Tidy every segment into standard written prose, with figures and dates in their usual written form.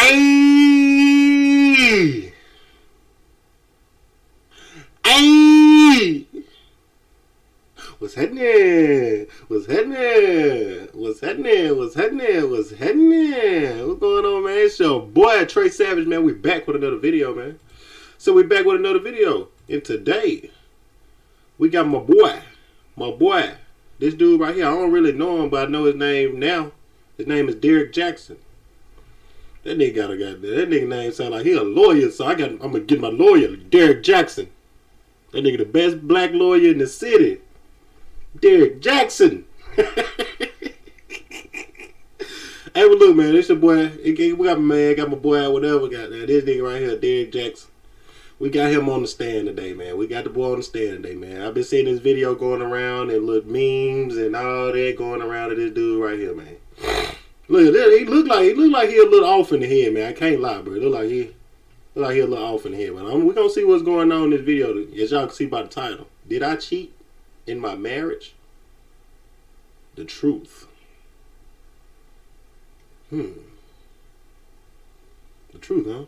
Ayy! Ayy! What's happening? What's happening? What's happening? What's happening? What's happening? What's going on, man? It's your boy, TRESAVAGE, man. We back with another video, man. So we back with another video. And today, we got my boy. This dude right here, I don't really know him, but I know his name now. His name is Derrick Jaxn. That nigga got a goddamn. That nigga name sound like he a lawyer, so I'm gonna get my lawyer, Derrick Jaxn. That nigga the best black lawyer in the city. Derrick Jaxn. Hey, but look, man, this your boy. We got my man, got my boy out, whatever. Got this nigga right here, Derrick Jaxn. We got him on the stand today, man. We got the boy on the stand today, man. I've been seeing this video going around and little memes and all that going around to this dude right here, man. Look, he look like he a little off in the head, man. I can't lie, bro. Look like he a little off in the head, but we're gonna see what's going on in this video. As y'all can see by the title, did I cheat in my marriage? The truth. The truth, huh?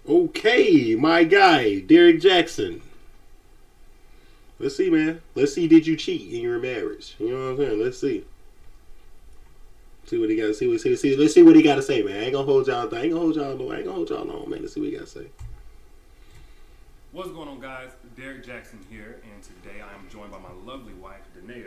Okay, my guy, Derrick Jaxn. Let's see, man. Let's see, did you cheat in your marriage? You know what I'm saying? Let's see. See what he got to see. Let's see what he got to say, man. I ain't gonna hold y'all. I ain't gonna hold y'all long, man. Let's see what he got to say. What's going on, guys? Derrick Jaxn here, and today I am joined by my lovely wife, Danae.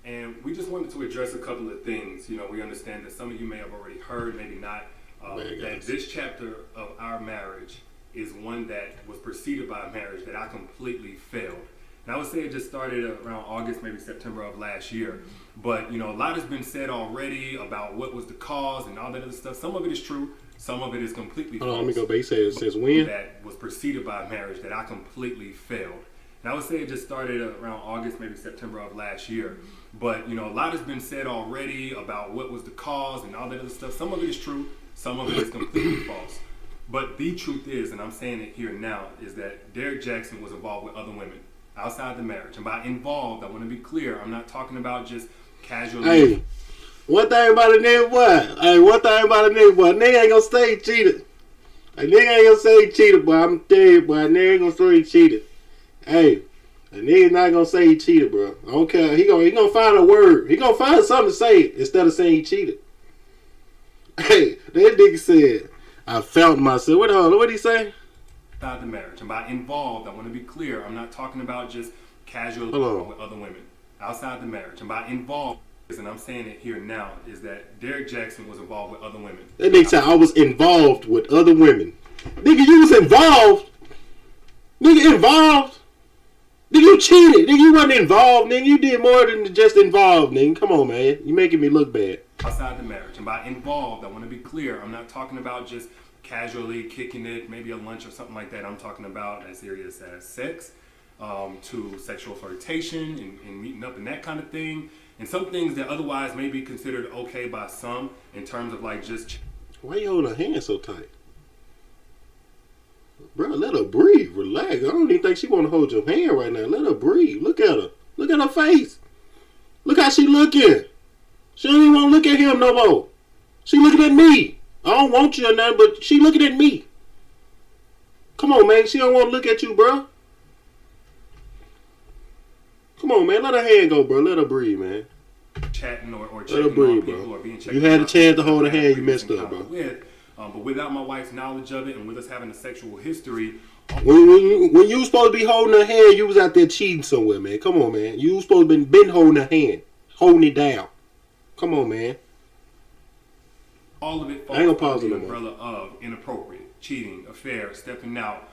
And we just wanted to address a couple of things. You know, we understand that some of you may have already heard, maybe not. That this chapter of our marriage is one that was preceded by a marriage that I completely failed. And I would say it just started around August, maybe September of last year. But, you know, a lot has been said already about what was the cause and all that other stuff. Some of it is true. Some of it is completely false. Hold on, let me go back. It says when? That was preceded by a marriage that I completely failed. And I would say it just started around August, maybe September of last year. But, you know, a lot has been said already about what was the cause and all that other stuff. Some of it is true. Some of it is completely false. But the truth is, and I'm saying it here now, is that Derrick Jaxn was involved with other women outside the marriage. And by involved, I want to be clear, I'm not talking about just casually. Hey, one thing about a nigga boy. Nigga ain't gonna say he cheated. A nigga ain't gonna say he cheated, boy. I'm telling you, boy. A nigga ain't gonna say he cheated. Hey, a nigga not gonna say he cheated, bro. I don't care. He gonna find a word. He gonna find something to say instead of saying he cheated. Hey, that nigga said, I felt myself. What did he say? Outside the marriage. And by involved, I want to be clear, I'm not talking about just casually with other women. Outside the marriage. And by involved, and I'm saying it here now, is that Derrick Jaxn was involved with other women. That nigga said, I was involved with other women. Nigga, you was involved. Nigga, involved. Nigga, you cheated. Nigga, you wasn't involved. Nigga, you did more than just involved, nigga. Come on, man. You making me look bad. Outside the marriage. And by involved, I want to be clear, I'm not talking about just casually kicking it, maybe a lunch or something like that. I'm talking about as serious as sex, to sexual flirtation and meeting up and that kind of thing. And some things that otherwise may be considered okay by some in terms of like just... Why you holding her hand so tight? Bro, let her breathe. Relax. I don't even think she want to hold your hand right now. Let her breathe. Look at her. Look at her face. Look how she looking. She don't even want to look at him no more. She looking at me. I don't want you or nothing, but she looking at me. Come on, man. She don't want to look at you, bro. Come on, man. Let her hand go, bro. Let her breathe, man. Chatting or checking let her breathe, bro. Or being checked. You had a chance to hold her hand. You messed up, bro. But without my wife's knowledge of it and with us having a sexual history... When you was supposed to be holding her hand, you was out there cheating somewhere, man. Come on, man. You was supposed to been holding her hand. Holding it down. Come on, man. All of it falls under the umbrella of inappropriate, cheating, affair, stepping out.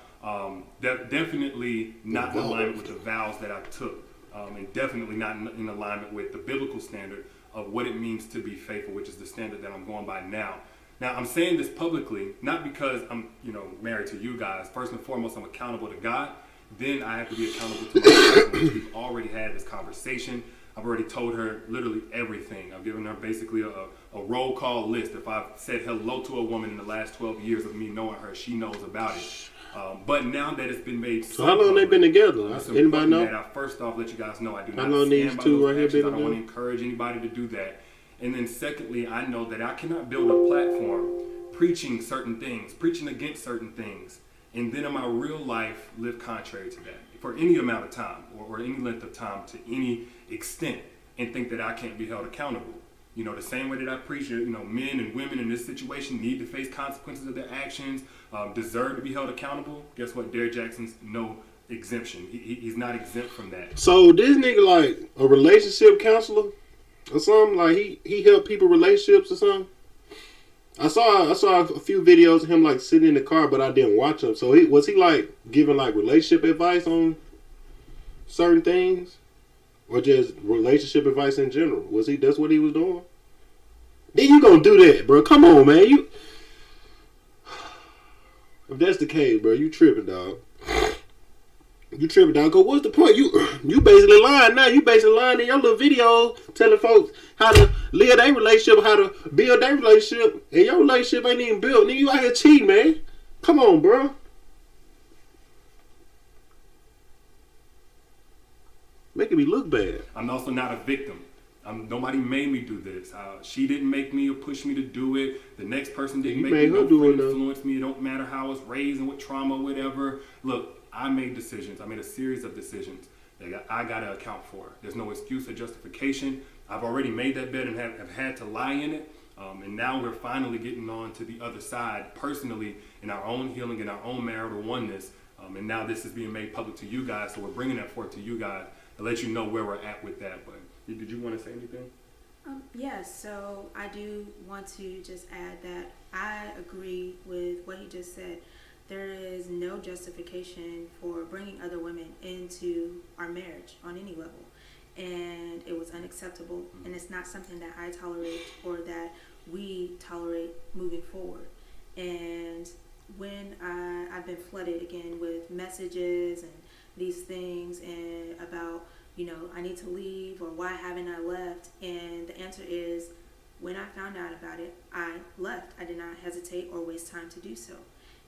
Definitely not in alignment with the vows that I took. And definitely not in alignment with the biblical standard of what it means to be faithful, which is the standard that I'm going by now. Now, I'm saying this publicly, not because I'm, married to you guys. First and foremost, I'm accountable to God. Then I have to be accountable to myself, which we've already had this conversation. I've already told her literally everything. I've given her basically a roll call list. If I've said hello to a woman in the last 12 years of me knowing her, she knows about it. But now that it's been made so how long they been together? Anybody know? That I first off let you guys know I do not stand by those actions. right here I don't want to encourage anybody to do that. And then secondly, I know that I cannot build a platform preaching certain things, preaching against certain things, and then in my real life live contrary to that for any amount of time or any length of time to any extent, and think that I can't be held accountable. You know, the same way that I preach, you know, men and women in this situation need to face consequences of their actions, deserve to be held accountable. Guess what? Derrick Jaxn's no exemption. He's not exempt from that. So this nigga like a relationship counselor or something? Like he helped people relationships or something? I saw a few videos of him like sitting in the car, but I didn't watch him. So was he like giving like relationship advice on certain things, or just relationship advice in general? That's what he was doing? Then you gonna do that, bro? Come on, man. If that's the case, bro, you tripping, dog. You tripping, dog. Cause what's the point? You basically lying now. You basically lying in your little video telling folks how to live their relationship, how to build their relationship, and your relationship ain't even built. Nigga, you out here cheating, man. Come on, bro. Making me look bad. I'm also not a victim. Nobody made me do this. She didn't make me or push me to do it. The next person didn't make me. No friend influenced me. It don't matter how I was raised and what trauma, whatever. Look, I made decisions. I made a series of decisions that I got to account for. There's no excuse or justification. I've already made that bet and have had to lie in it. And now we're finally getting on to the other side personally in our own healing, in our own marital oneness. And now this is being made public to you guys. So we're bringing that forth to you guys to let you know where we're at with that. But did you want to say anything? Yes, so I do want to just add that I agree with what he just said. There is no justification for bringing other women into our marriage on any level. And it was unacceptable. And it's not something that I tolerate or that we tolerate moving forward. And when I've been flooded again with messages and these things and about, you know, I need to leave or why haven't I left? And the answer is, when I found out about it, I left. I did not hesitate or waste time to do so.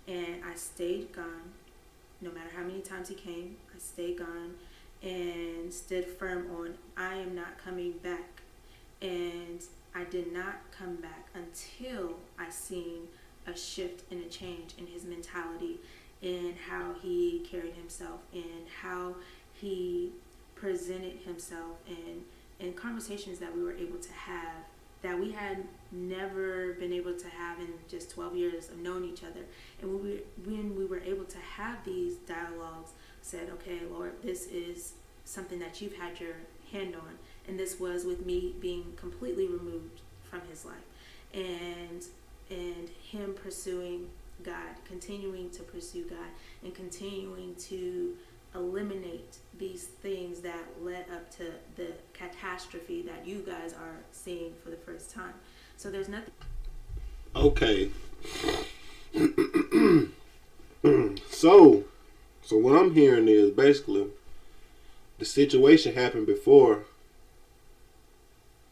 And I stayed gone. No matter how many times he came, I stayed gone and stood firm on, I am not coming back. And I did not come back until I seen a shift and a change in his mentality, in how he carried himself, and how he presented himself, and conversations that we were able to have that we had never been able to have in just 12 years of knowing each other. And when we were able to have these dialogues, said, okay, Lord, this is something that you've had your hand on. And this was with me being completely removed from his life. And him pursuing God, continuing to pursue God, and continuing to eliminate these things that led up to the catastrophe that you guys are seeing for the first time. So there's nothing. Okay. So what I'm hearing is basically the situation happened before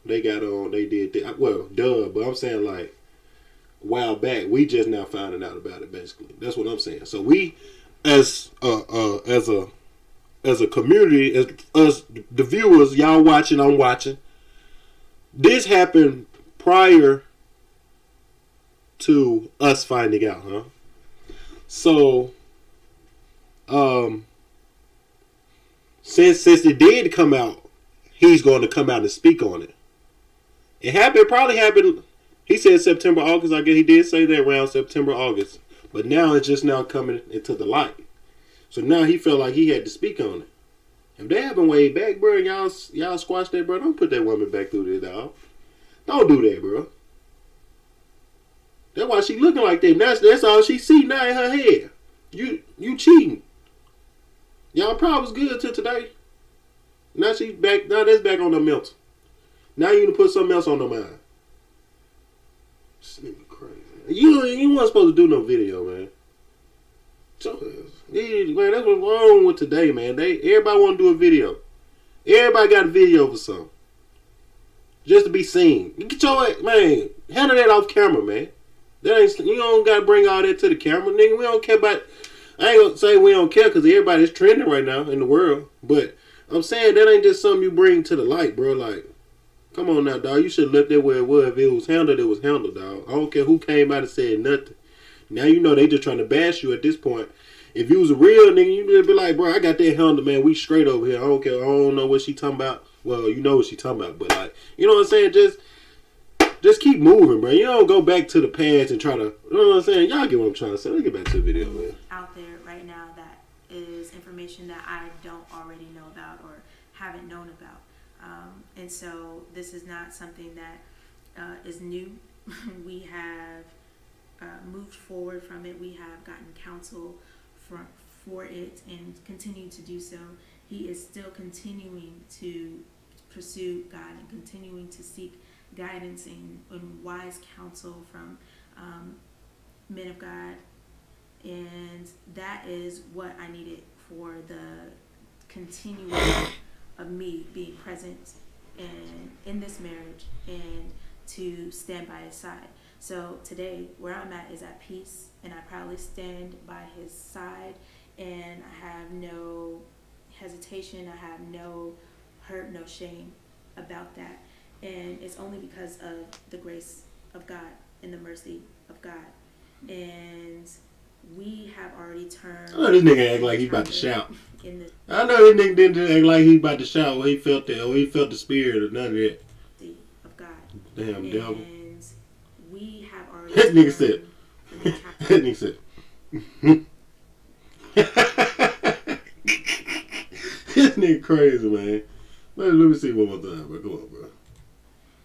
they got on. They did that. Well, duh. But I'm saying like a while back, we just now finding out about it. Basically, that's what I'm saying. So we, as a community, as us the viewers, y'all watching, I'm watching. This happened prior to us finding out, huh? So, since it did come out, he's going to come out and speak on it. It probably happened. He said September, August. I guess he did say that around September, August. But now it's just now coming into the light. So now he felt like he had to speak on it. If that happened way back, bro, y'all squash that, bro. Don't put that woman back through this, dog. Don't do that, bro. That's why she looking like that. That's all she see now in her head. You cheating. Y'all probably was good till today. Now she's back. Now that's back on the mental. Now you need to put something else on the mind. This nigga crazy. You weren't supposed to do no video, man. So, man, that's what's wrong with today, man. Everybody want to do a video. Everybody got a video for something. Just to be seen. You get your, man, handle that off camera, man. You don't got to bring all that to the camera, nigga. We don't care about, I ain't going to say we don't care because everybody's trending right now in the world. But I'm saying that ain't just something you bring to the light, bro. Like, Come on now, dog. You should have left that where it was. If it was handled, it was handled, dog. I don't care who came out and said nothing. Now you know they just trying to bash you at this point. If you was a real nigga, you'd just be like, bro, I got that handled, man. We straight over here. I don't care. I don't know what she talking about. Well, you know what she talking about, but like, you know what I'm saying? Just keep moving, bro. You don't go back to the past and try to, you know what I'm saying? Y'all get what I'm trying to say. Let's get back to the video, man. Out there right now that is information that I don't already know about or haven't known about. And so this is not something that is new. We have moved forward from it. We have gotten counsel for it and continue to do so. He is still continuing to pursue God and continuing to seek guidance and wise counsel from men of God. And that is what I needed for the continuation of me being present in this marriage and to stand by his side. So today, where I'm at is at peace, and I proudly stand by his side, and I have no hesitation, I have no hurt, no shame about that. And it's only because of the grace of God and the mercy of God. And we have already turned. I know this nigga act like he about to shout. I know this nigga didn't act like he about to shout when he felt that, or he felt the spirit or none of that. Of God. Damn and devil. We have already. That nigga said. That nigga said. This nigga crazy, man. Let me see one more time, bro. Come on, bro.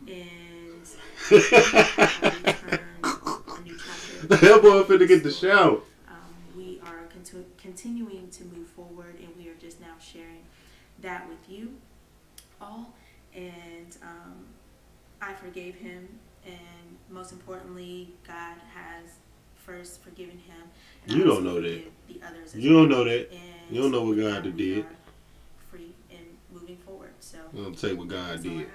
And we have turned a new chapter. That boy finna get the shout. We are continuing to move forward, and we are just now sharing that with you all. And I forgave him, and most importantly, God has first forgiven him. And you don't know that. The others you don't know that. You don't know what God did. Free and moving forward. So I'm gonna take what God did.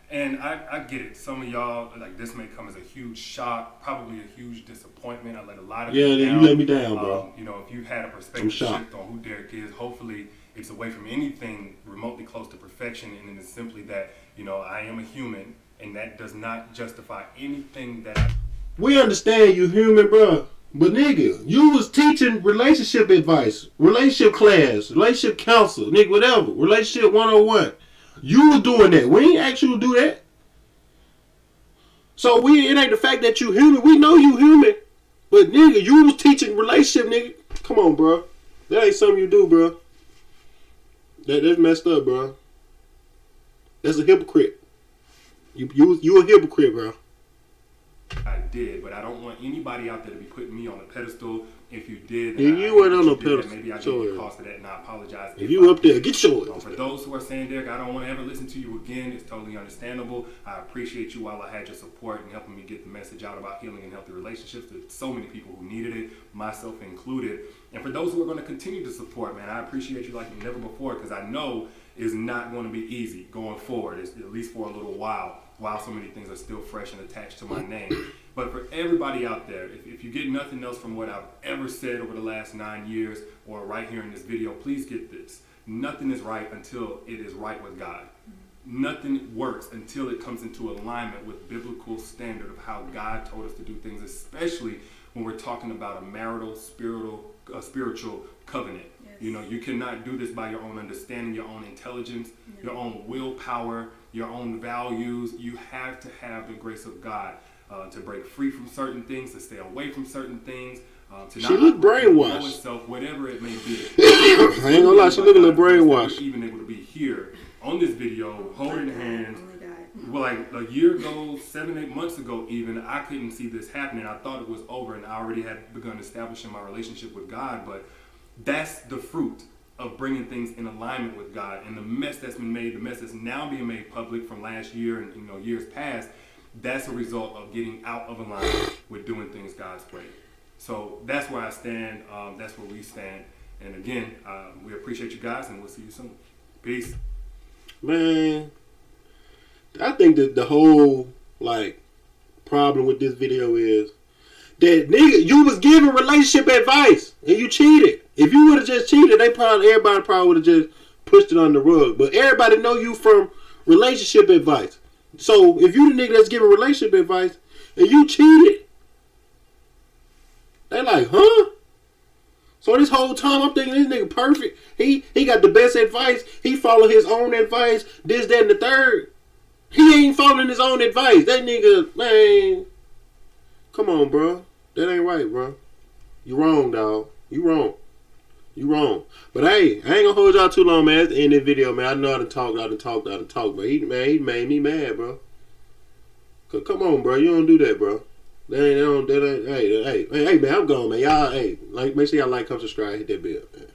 And I get it. Some of y'all, like, this may come as a huge shock, probably a huge disappointment. I let a lot of you down. You let me down, bro. You know, if you've had a perspective shift on who Derrick is, hopefully it's away from anything remotely close to perfection, and it's simply that, you know, I am a human, and that does not justify anything that We understand you human, bro. But nigga, you was teaching relationship advice, relationship class, relationship counsel, nigga, whatever, relationship 101. You was doing that. We ain't asked you to do that. So it ain't the fact that you human. We know you human. But nigga, you was teaching relationship, nigga. Come on, bro. That ain't something you do, bro. That's messed up, bro. That's a hypocrite. You a hypocrite, bro. I did, but I don't want anybody out there to be putting me on a pedestal. If you did, you weren't on no pedestal. Maybe I gave you the cost of that, and I apologize. If you up there, get yours. For those who are saying, Derrick, I don't want to ever listen to you again, it's totally understandable. I appreciate you while I had your support and helping me get the message out about healing and healthy relationships to so many people who needed it, myself included. And for those who are going to continue to support, man, I appreciate you like never before, because I know it's not going to be easy going forward, at least for a little while so many things are still fresh and attached to my name. But for everybody out there, if you get nothing else from what I've ever said over the last 9 years or right here in this video, please get this. Nothing is right until it is right with God. Nothing works until it comes into alignment with biblical standard of how God told us to do things, especially when we're talking about a marital, spiritual covenant. Yes. You know, you cannot do this by your own understanding, your own intelligence, your own willpower, your own values. You have to have the grace of God to break free from certain things, to stay away from certain things. To she look brainwashed. Itself, whatever it may be. I ain't gonna lie, she look a little brainwashed. Even able to be here on this video, holding hands. Well, like a year ago, 7-8 months ago even, I couldn't see this happening. I thought it was over, and I already had begun establishing my relationship with God. But that's the fruit of bringing things in alignment with God. And the mess that's been made, the mess that's now being made public from last year and years past, that's a result of getting out of alignment with doing things God's way. So that's where I stand. That's where we stand. And again, we appreciate you guys, and we'll see you soon. Peace. Man, I think that the whole problem with this video is that nigga, you was giving relationship advice and you cheated. If you would have just cheated, everybody probably would have just pushed it on the rug. But everybody know you from Relationship advice. So if you the nigga that's giving relationship advice and you cheated, they like, huh? So this whole time I'm thinking this nigga perfect. He got the best advice. He follow his own advice. This, that, and the third. He ain't following his own advice. That nigga, man. Come on, bro. That ain't right, bro. You wrong, dog. You wrong. You wrong. But hey, I ain't gonna hold y'all too long, man. At the end of the video, man. I know I done talked. But he made me mad, bro. Come on, bro. You don't do that, bro. Hey, man, I'm gone, man. Y'all, hey, make sure y'all like, come subscribe, hit that bell, man.